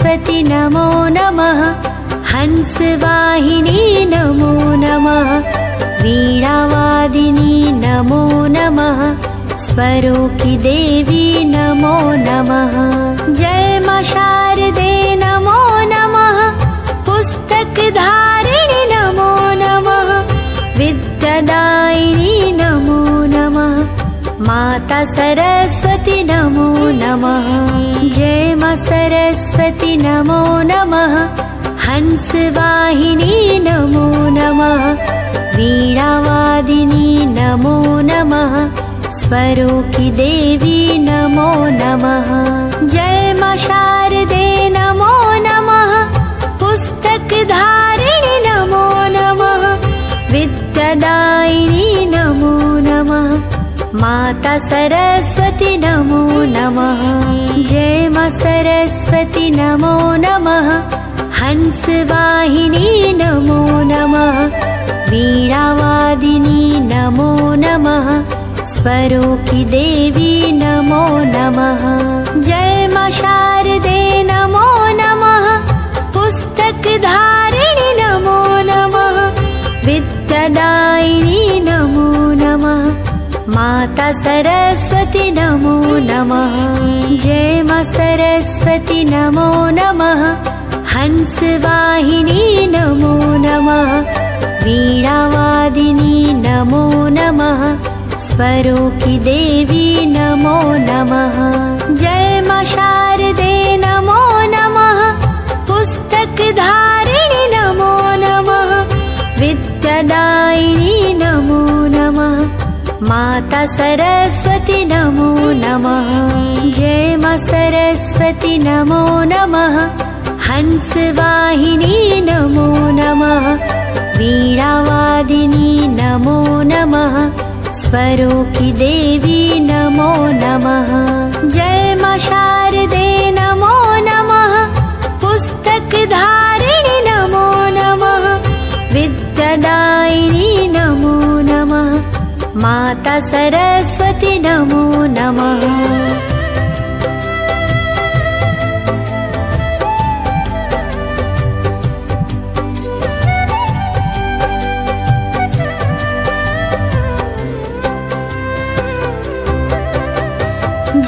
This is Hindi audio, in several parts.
सरस्वती नमो नमः। हंसवाहिनी नमो नमः। वीणावादिनी नमो नमः। स्वरूपी देवी नमो नमः। जय मां शारदे नमो नमः। पुस्तकधारिणी नमो नमः। विद्यादायिनी नमो नमः। माता सरस्वती नमो नमः। जय मां सरस्वती नमो नमः। हंसवाहिनी नमो नमः। वीणावादिनी नमो नमः। स्वरूपी देवी नमो नमः। जय मां शारदे नमो नमः। पुस्तकधारिणी नमो नमः। विद्यादायिनी नमो नमः। माता सरस्वती नमो नमः। जय मां सरस्वती नमो नमः। हंसवाहिनी नमो नमः। वीणावादिनी नमो नमः। स्वरूपी देवी नमो नमः। जय मां शारदे नमो नमः। पुस्तकधारिणी नमो नमः। विद्यादायिनी नमो नमः। माता सरस्वती नमो नमः। जय मां सरस्वती नमो नमः। हंसवाहिनी नमो नमः। वीणावादिनी नमो नमः। स्वरूपी देवी नमो नमः। जय मां शारदे नमो नमः। पुस्तकधारिणी नमो नमः। विद्यादायिनी नमो नमः। माता सरस्वती नमो नमः। जय मां सरस्वती नमो नमः। हंसवाहिनी नमो नमः। वीणावादिनी नमो नमः। स्वरूपी देवी नमो नमः। जय मां शारदे नमो नमः। पुस्तकधारिणी नमो नमः। विद्यादायिनी नमो नमः। माता सरस्वती नमो नमः।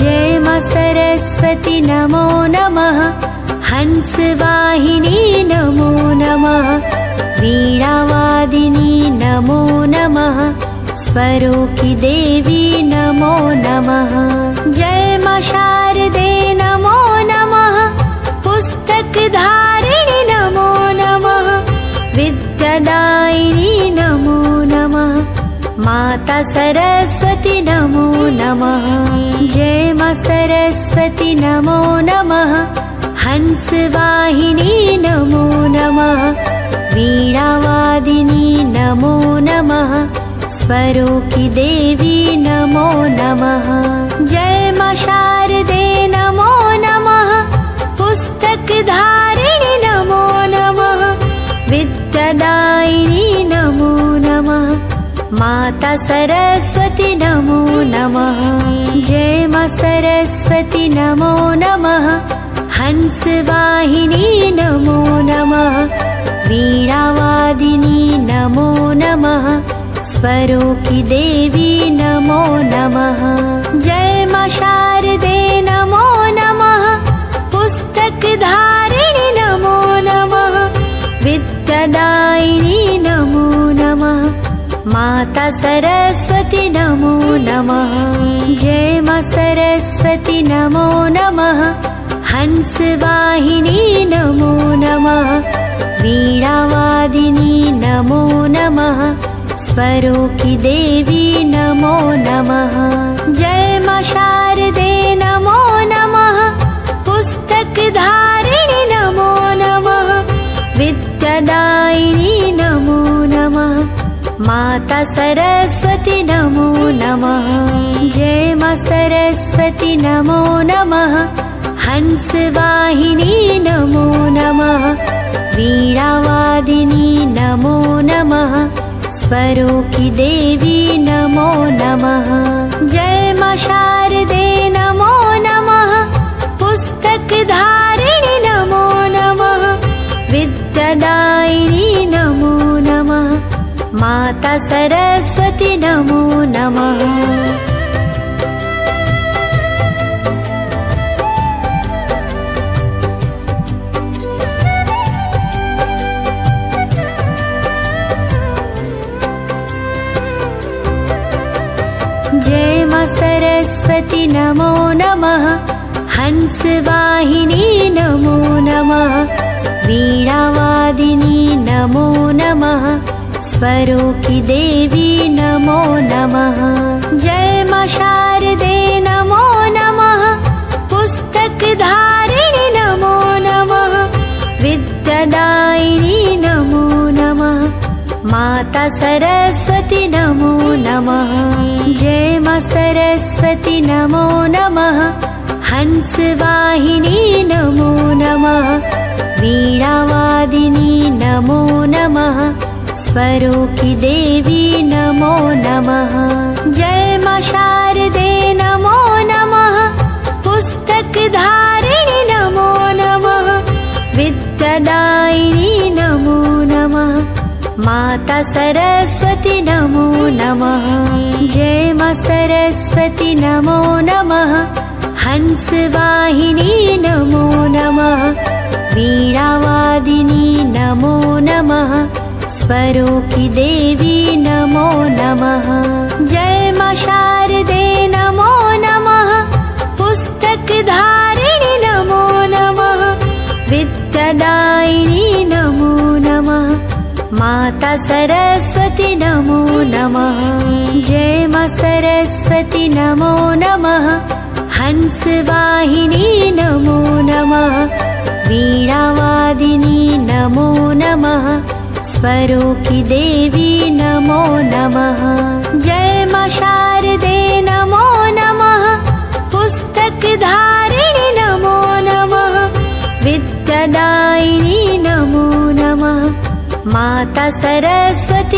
जय मां सरस्वती नमो नमः। हंसवाहिनी नमो नमः। वीणावादिनी नमो नमः। स्वरूपी देवी नमो नमः। जय मां शारदे नमो नमः। पुस्तकधारिणी नमो नमः। विद्यादायिनी नमो नमः। माता सरस्वती नमो नमः। जय मां सरस्वती नमो नमः। हंसवाहिनी नमो नमः। वीणावादिनी नमो नमः। स्वरूपी देवी नमो नमः। जय मां शारदे नमो नमः। पुस्तकधारिणी नमो नमः। विद्यादायिनी नमो नमः। माता सरस्वती नमो नमः। जय मां सरस्वती नमो नमः। हंसवाहिनी नमो नमः। वीणावादिनी नमो नमः। स्वरूपी देवी नमो नमः। जय मां शारदे नमो नमः। पुस्तकधारिणी नमो नमः। विद्यादायिनी नमो नमः। माता सरस्वती नमो नमः। जय मां सरस्वती नमो नमः। हंसवाहिनी नमो नमः। वीणावादिनी नमो नमः। स्वरूपी देवी नमो नमः। जय मां शारदे नमो नमः। पुस्तकधारिणी नमो नमः। विद्यादायिनी नमो नमः। माता सरस्वती नमो नमः। जय मां सरस्वती नमो नमः। हंसवाहिनी नमो नमः। वीणावादिनी नमो नमः। स्वरूपी देवी नमो नमः। जय मां शारदे नमो नमः। पुस्तकधारिणी नमो माता सरस्वती नमो नमः। जय मां सरस्वती नमो नमः। हंसवाहिनी नमो नमः। वीणावादिनी नमो नमः। स्वरों की देवी नमो नमः। जय मां शारदे नमो नमः। पुस्तक धारिणी नमो नमः। विद्यादायिनी नमो नमः। माता सरस्वती नमो नमः। जय मां सरस्वती नमो नमः। हंसवाहिनी नमो नमः। वीणावादिनी नमो नमः। स्वरों की देवी नमो नमः। जय मां शारदे नमो नमः। पुस्तक धारिणी नमो नमः। विद्यादायिनी नमो नमः। माता सरस्वती नमो नमः। जय मां सरस्वती नमो नमः। हंसवाहिनी नमो नमः। वीणावादिनी नमो नमः। स्वरों की देवी नमो नमः। जय मां शारदे नमो नमः। पुस्तक धारिणी नमो नमः। विद्यादायिनी नमो नमः। माता सरस्वती नमो नमः। जय मां सरस्वती नमो नमः। हंसवाहिनी नमो नमः। वीणावादिनी नमो नमः। स्वरों की देवी नमो नमः। जय मां शारदे नमो नमः। पुस्तक धारिणी नमो नमः। विद्यादायिनी नमो नमः। माता सरस्वती